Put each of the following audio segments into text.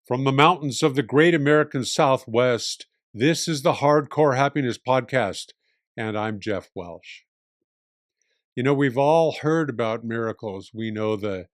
From the mountains of the great American Southwest, this is the Hardcore Happiness Podcast, and I'm Jeff Welsh. You know, we've all heard about miracles. We know the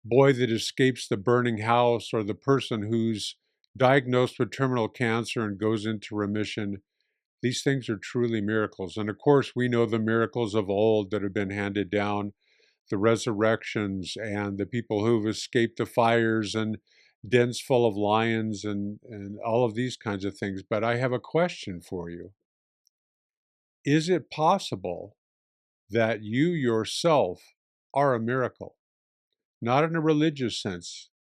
boy that escapes the burning house, or the person who's diagnosed with terminal cancer and goes into remission. These things are truly miracles. And of course, we know the miracles of old that have been handed down, the resurrections and the people who've escaped the fires and dens full of lions and all of these kinds of things. But I have a question for you. Is it possible that you yourself are a miracle? Not in a religious sense,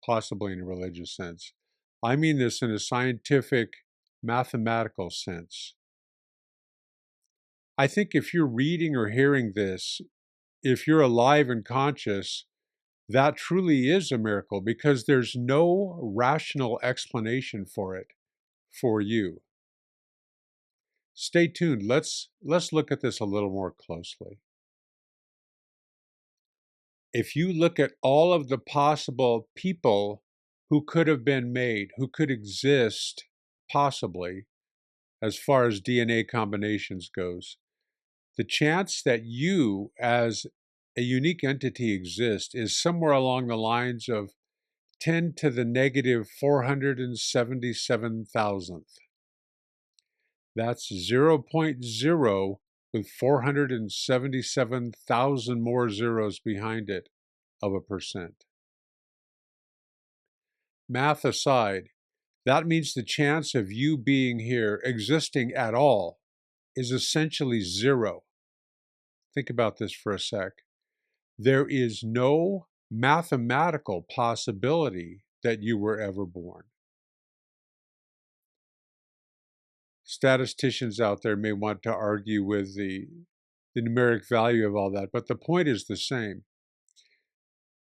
possibly in a religious sense. I mean this in a scientific, mathematical sense. I think if you're reading or hearing this, if you're alive and conscious, that truly is a miracle because there's no rational explanation for it for you. Stay tuned. Let's look at this a little more closely. If you look at all of the possible people who could have been made, who could exist possibly as far as DNA combinations goes, the chance that you as a unique entity exist is somewhere along the lines of 10 to the negative 477,000th. That's 0.0 with 477,000 more zeros behind it of a percent. Math aside, that means the chance of you being here, existing at all, is essentially zero. Think about this for a sec. There is no mathematical possibility that you were ever born. Statisticians out there may want to argue with the numeric value of all that, but the point is the same.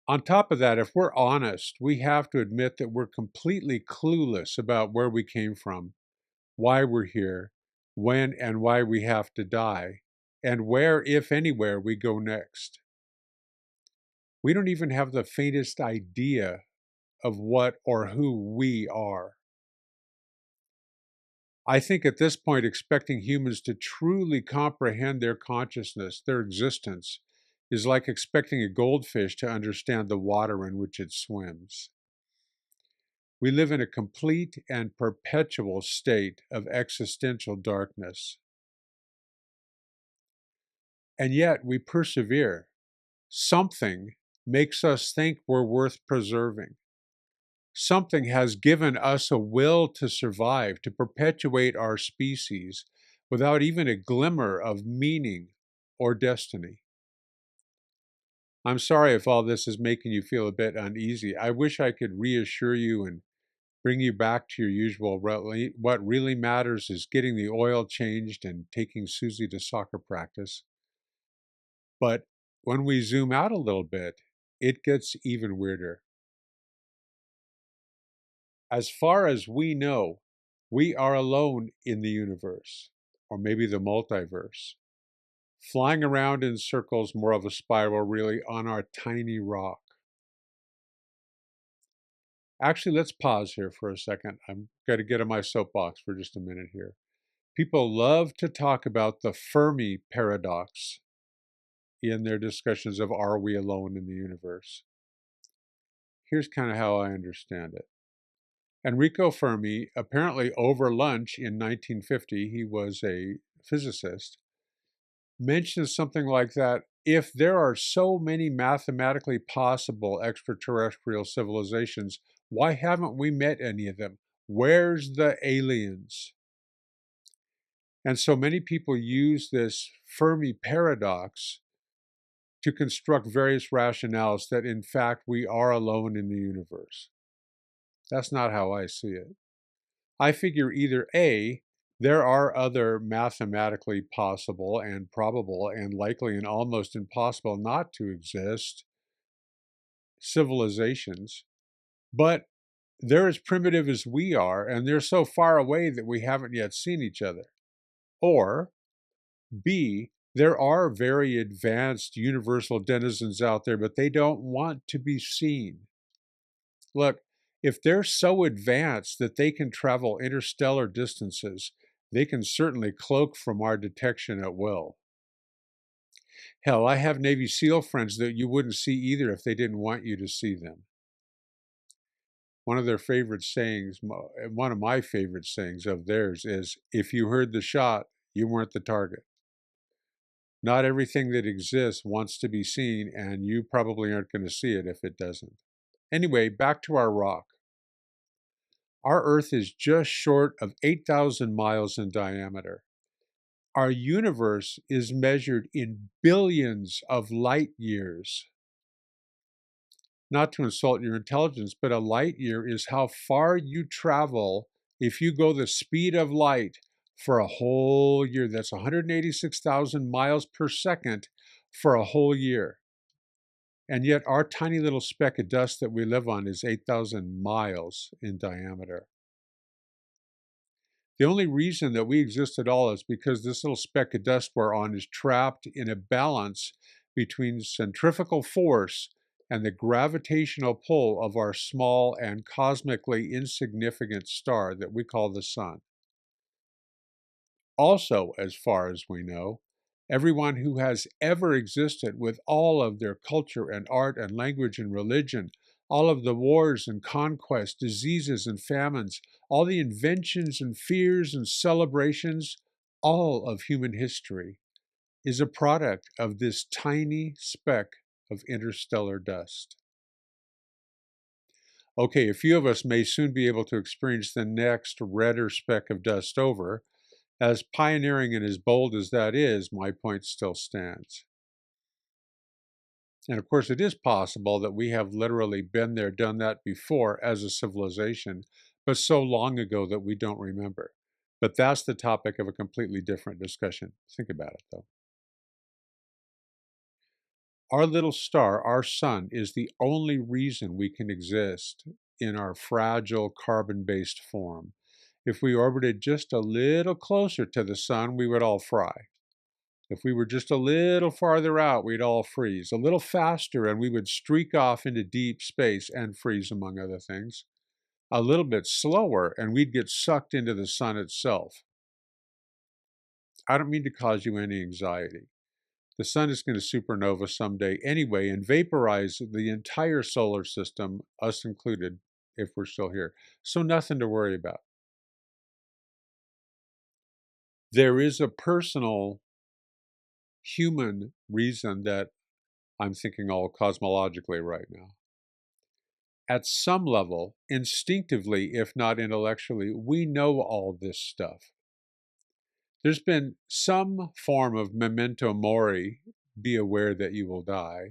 On top of that, if we're honest, we have to admit that we're completely clueless about where we came from, why we're here, when and why we have to die, and where, if anywhere, we go next. We don't even have the faintest idea of what or who we are. I think at this point, expecting humans to truly comprehend their consciousness, their existence, is like expecting a goldfish to understand the water in which it swims. We live in a complete and perpetual state of existential darkness. And yet we persevere. Something makes us think we're worth preserving. Something has given us a will to survive, to perpetuate our species without even a glimmer of meaning or destiny. I'm sorry if all this is making you feel a bit uneasy. I wish I could reassure you and bring you back to your usual. What really matters is getting the oil changed and taking Susie to soccer practice. But when we zoom out a little bit, it gets even weirder. As far as we know, we are alone in the universe, or maybe the multiverse, flying around in circles, more of a spiral really, on our tiny rock. Actually, let's pause here for a second. I'm going to get on my soapbox for just a minute here. People love to talk about the Fermi paradox in their discussions of are we alone in the universe. Here's kind of how I understand it. Enrico Fermi, apparently over lunch in 1950, he was a physicist, mentions something like that. If there are so many mathematically possible extraterrestrial civilizations, why haven't we met any of them? Where's the aliens? And so many people use this Fermi paradox to construct various rationales that in fact we are alone in the universe. That's not how I see it. I figure either A, there are other mathematically possible and probable and likely and almost impossible not to exist civilizations, but they're as primitive as we are, and they're so far away that we haven't yet seen each other. Or B, there are very advanced universal denizens out there, but they don't want to be seen. Look, If they're so advanced that they can travel interstellar distances, they can certainly cloak from our detection at will. Hell, I have Navy SEAL friends that you wouldn't see either if they didn't want you to see them. One of their favorite sayings, one of my favorite sayings of theirs is, if you heard the shot, you weren't the target. Not everything that exists wants to be seen, and you probably aren't going to see it if it doesn't. Anyway, back to our rock. Our Earth is just short of 8,000 miles in diameter. Our universe is measured in billions of light years. Not to insult your intelligence, but a light year is how far you travel if you go the speed of light for a whole year. That's 186,000 miles per second for a whole year. And yet our tiny little speck of dust that we live on is 8,000 miles in diameter. The only reason that we exist at all is because this little speck of dust we're on is trapped in a balance between centrifugal force and the gravitational pull of our small and cosmically insignificant star that we call the Sun. Also, as far as we know, everyone who has ever existed with all of their culture and art and language and religion, all of the wars and conquests, diseases and famines, all the inventions and fears and celebrations, all of human history is a product of this tiny speck of interstellar dust. Okay, a few of us may soon be able to experience the next redder speck of dust over. As pioneering and as bold as that is, my point still stands. And of course, it is possible that we have literally been there, done that before as a civilization, but so long ago that we don't remember. But that's the topic of a completely different discussion. Think about it, though. Our little star, our sun, is the only reason we can exist in our fragile carbon-based form. If we orbited just a little closer to the sun, we would all fry. If we were just a little farther out, we'd all freeze. A little faster, and we would streak off into deep space and freeze, among other things. A little bit slower, and we'd get sucked into the sun itself. I don't mean to cause you any anxiety. The sun is going to supernova someday anyway and vaporize the entire solar system, us included, if we're still here. So nothing to worry about. There is a personal human reason that I'm thinking all cosmologically right now. At some level, instinctively, if not intellectually, we know all this stuff. There's been some form of memento mori, be aware that you will die,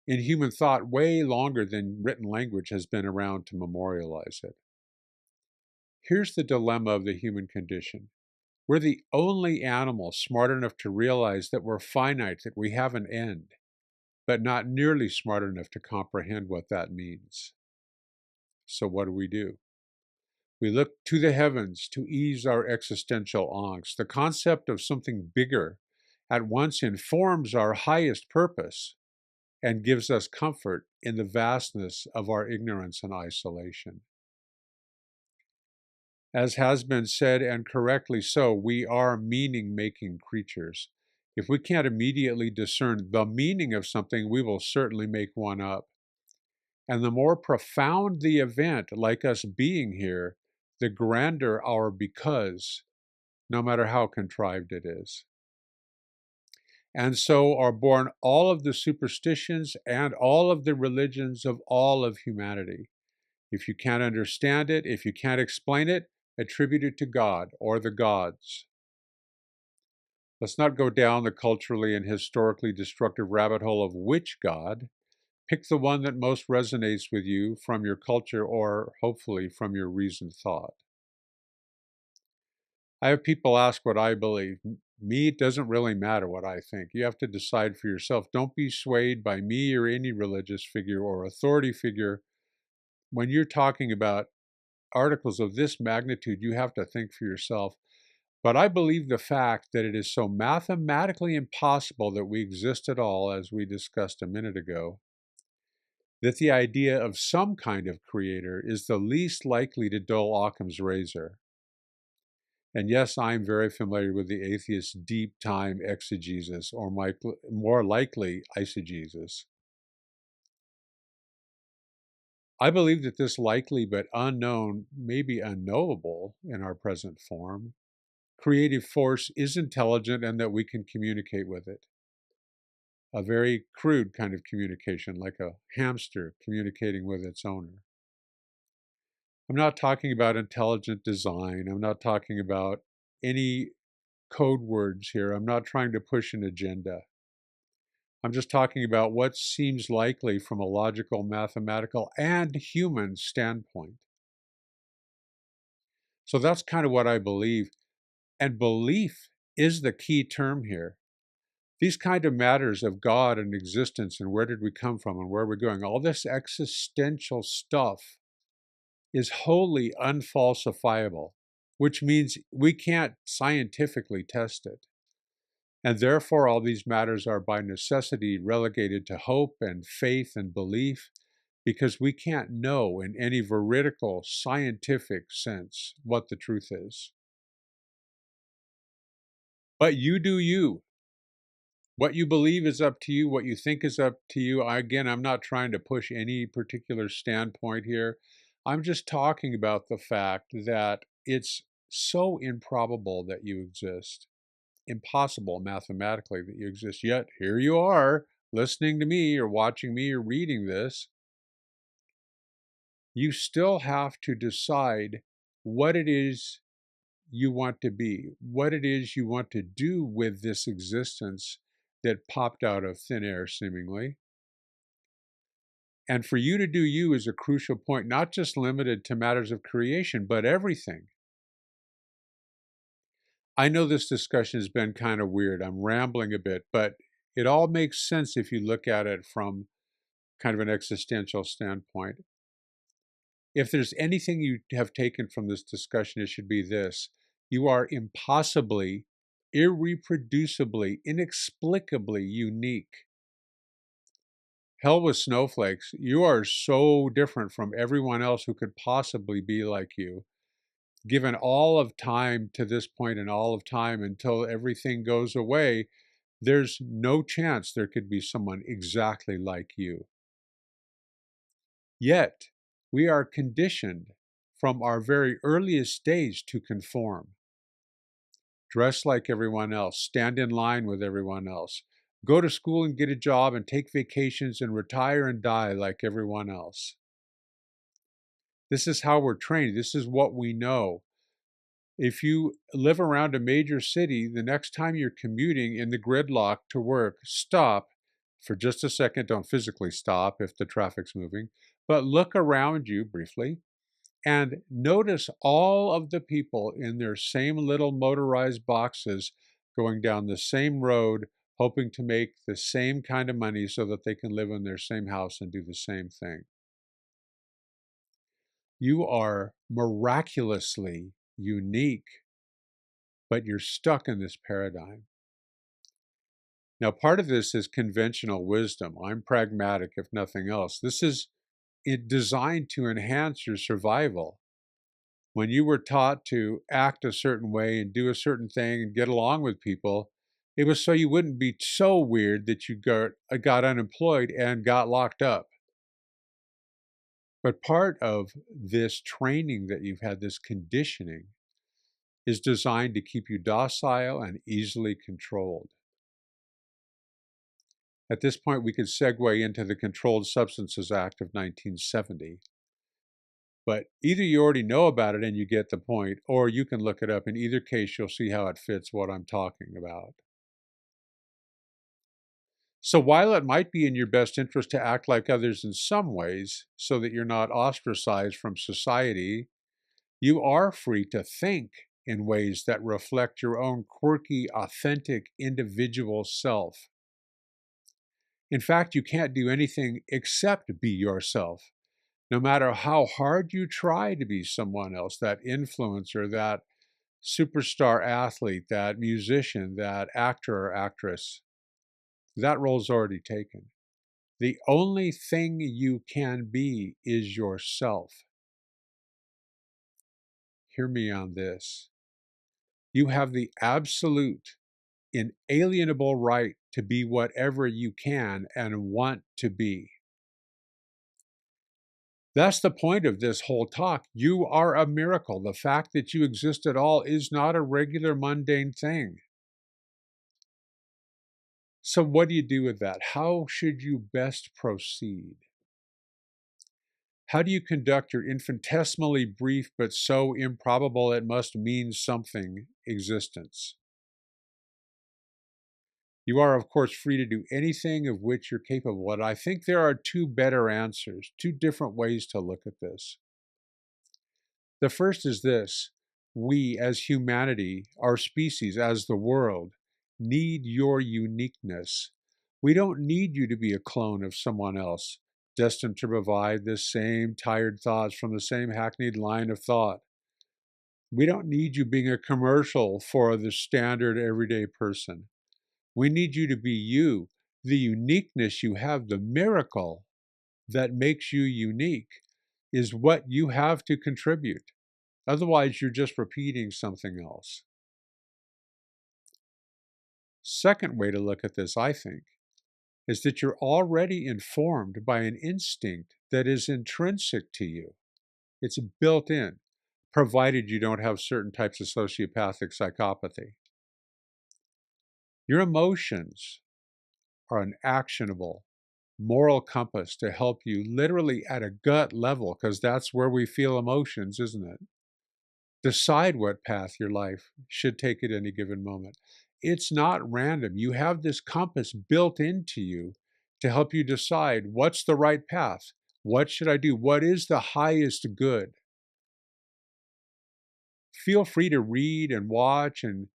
in human thought way longer than written language has been around to memorialize it. Here's the dilemma of the human condition. We're the only animal smart enough to realize that we're finite, that we have an end, but not nearly smart enough to comprehend what that means. So what do? We look to the heavens to ease our existential angst. The concept of something bigger at once informs our highest purpose and gives us comfort in the vastness of our ignorance and isolation. As has been said, and correctly so, we are meaning-making creatures. If we can't immediately discern the meaning of something, we will certainly make one up. And the more profound the event, like us being here, the grander our because, no matter how contrived it is. And so are born all of the superstitions and all of the religions of all of humanity. If you can't understand it, if you can't explain it, attribute it to God or the gods. Let's not go down the culturally and historically destructive rabbit hole of which God. Pick the one that most resonates with you from your culture or, hopefully, from your reasoned thought. I have people ask what I believe. Me, it doesn't really matter what I think. You have to decide for yourself. Don't be swayed by me or any religious figure or authority figure. When you're talking about articles of this magnitude, you have to think for yourself. But I believe the fact that it is so mathematically impossible that we exist at all, as we discussed a minute ago, that the idea of some kind of creator is the least likely to dull Occam's razor. And yes, I'm very familiar with the atheist's deep time exegesis, or more likely eisegesis. I believe that this likely but unknown, maybe unknowable in our present form, creative force is intelligent and that we can communicate with it. A very crude kind of communication, like a hamster communicating with its owner. I'm not talking about intelligent design. I'm not talking about any code words here. I'm not trying to push an agenda. I'm just talking about what seems likely from a logical, mathematical, and human standpoint. So that's kind of what I believe. And belief is the key term here. These kind of matters of God and existence and where did we come from and where are we going, all this existential stuff is wholly unfalsifiable, which means we can't scientifically test it. And therefore, all these matters are by necessity relegated to hope and faith and belief because we can't know in any veridical scientific sense what the truth is. But you do you. What you believe is up to you. What you think is up to you. Again, I'm not trying to push any particular standpoint here. I'm just talking about the fact that it's so improbable that you exist, impossible mathematically that you exist. Yet here you are listening to me or watching me or reading this. You still have to decide what it is you want to be, what it is you want to do with this existence that popped out of thin air, seemingly. And for you to do you is a crucial point, not just limited to matters of creation, but everything. I know this discussion has been kind of weird. I'm rambling a bit, but it all makes sense if you look at it from kind of an existential standpoint. If there's anything you have taken from this discussion, it should be this. You are impossibly, irreproducibly, inexplicably unique. Hell with snowflakes. You are so different from everyone else who could possibly be like you. Given all of time to this point and all of time until everything goes away, there's no chance there could be someone exactly like you. Yet, we are conditioned from our very earliest days to conform. Dress like everyone else, stand in line with everyone else, go to school and get a job and take vacations and retire and die like everyone else. This is how we're trained. This is what we know. If you live around a major city, the next time you're commuting in the gridlock to work, stop for just a second. Don't physically stop if the traffic's moving, but look around you briefly and notice all of the people in their same little motorized boxes going down the same road, hoping to make the same kind of money so that they can live in their same house and do the same thing. You are miraculously unique, but you're stuck in this paradigm. Now, part of this is conventional wisdom. I'm pragmatic, if nothing else. This is designed to enhance your survival. When you were taught to act a certain way and do a certain thing and get along with people, it was so you wouldn't be so weird that you got unemployed and got locked up. But part of this training that you've had, this conditioning, is designed to keep you docile and easily controlled. At this point, we could segue into the Controlled Substances Act of 1970. But either you already know about it and you get the point, or you can look it up. In either case, you'll see how it fits what I'm talking about. So while it might be in your best interest to act like others in some ways so that you're not ostracized from society, you are free to think in ways that reflect your own quirky, authentic, individual self. In fact, you can't do anything except be yourself. No matter how hard you try to be someone else, that influencer, that superstar athlete, that musician, that actor or actress, that role's already taken. The only thing you can be is yourself. Hear me on this. You have the absolute, inalienable right to be whatever you can and want to be. That's the point of this whole talk. You are a miracle. The fact that you exist at all is not a regular mundane thing. So what do you do with that? How should you best proceed? How do you conduct your infinitesimally brief but so improbable it must mean something existence? You are, of course, free to do anything of which you're capable, and I think there are two better answers, two different ways to look at this. The first is this: we as humanity, our species, as the world, need your uniqueness. We don't need you to be a clone of someone else, destined to provide the same tired thoughts from the same hackneyed line of thought. We don't need you being a commercial for the standard everyday person. We need you to be you. The uniqueness you have, the miracle that makes you unique, is what you have to contribute. Otherwise, you're just repeating something else. Second way to look at this, I think, is that you're already informed by an instinct that is intrinsic to you. It's built in, provided you don't have certain types of sociopathic psychopathy. Your emotions are an actionable moral compass to help you literally at a gut level, because that's where we feel emotions, isn't it? Decide what path your life should take at any given moment. It's not random. You have this compass built into you to help you decide what's the right path. What should I do? What is the highest good? Feel free to read and watch and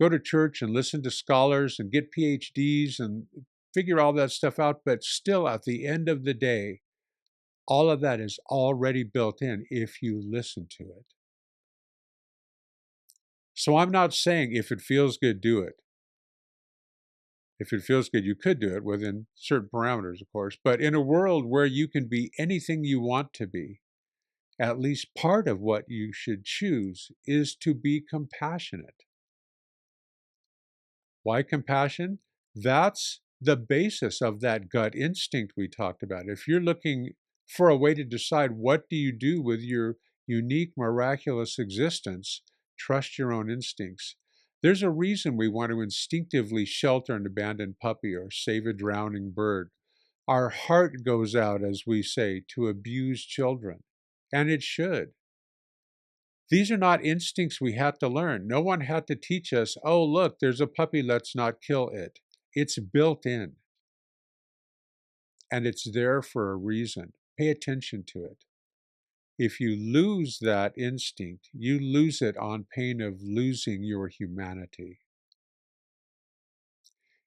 go to church and listen to scholars and get PhDs and figure all that stuff out. But still, at the end of the day, all of that is already built in if you listen to it. So I'm not saying if it feels good, do it. If it feels good, you could do it within certain parameters, of course. But in a world where you can be anything you want to be, at least part of what you should choose is to be compassionate. Why compassion? That's the basis of that gut instinct we talked about. If you're looking for a way to decide what do you do with your unique, miraculous existence, trust your own instincts. There's a reason we want to instinctively shelter an abandoned puppy or save a drowning bird. Our heart goes out, as we say, to abused children, and it should. These are not instincts we had to learn. No one had to teach us, oh, look, there's a puppy, let's not kill it. It's built in, and it's there for a reason. Pay attention to it. If you lose that instinct, you lose it on pain of losing your humanity.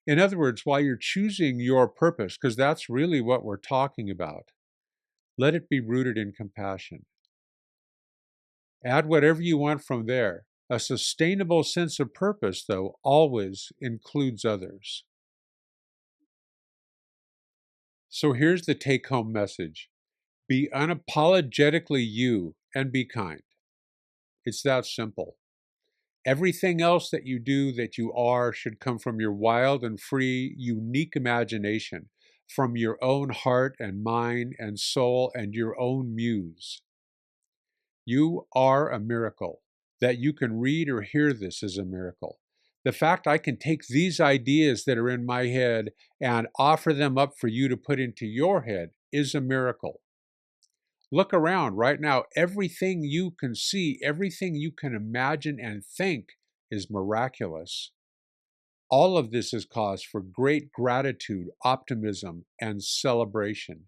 In other words, while you're choosing your purpose, because that's really what we're talking about, let it be rooted in compassion. Add whatever you want from there. A sustainable sense of purpose, though, always includes others. So here's the take-home message. Be unapologetically you and be kind. It's that simple. Everything else that you do, that you are, should come from your wild and free, unique imagination, from your own heart and mind and soul and your own muse. You are a miracle. That you can read or hear this is a miracle. The fact I can take these ideas that are in my head and offer them up for you to put into your head is a miracle. Look around right now. Everything you can see, everything you can imagine and think is miraculous. All of this is cause for great gratitude, optimism, and celebration.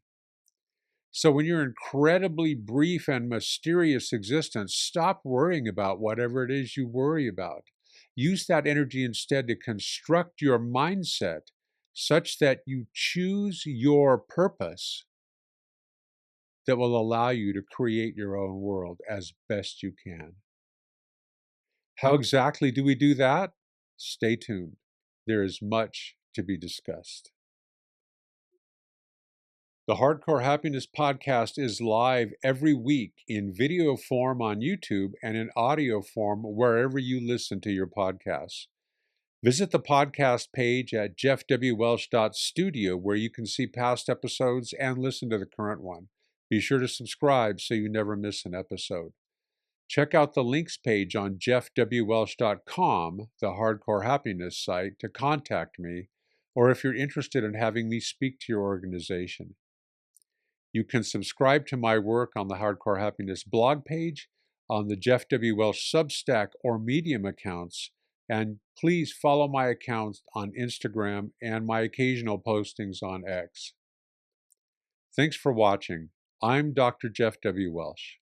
So when your incredibly brief and mysterious existence, stop worrying about whatever it is you worry about. Use that energy instead to construct your mindset such that you choose your purpose that will allow you to create your own world as best you can. How exactly do we do that? Stay tuned. There is much to be discussed. The Hardcore Happiness podcast is live every week in video form on YouTube and in audio form wherever you listen to your podcasts. Visit the podcast page at jeffwwelsh.studio where you can see past episodes and listen to the current one. Be sure to subscribe so you never miss an episode. Check out the links page on jeffwwelsh.com, the Hardcore Happiness site, to contact me, or if you're interested in having me speak to your organization. You can subscribe to my work on the Hardcore Happiness blog page, on the Jeff W. Welsh Substack or Medium accounts, and please follow my accounts on Instagram and my occasional postings on X. Thanks for watching. I'm Dr. Jeff W. Welsh.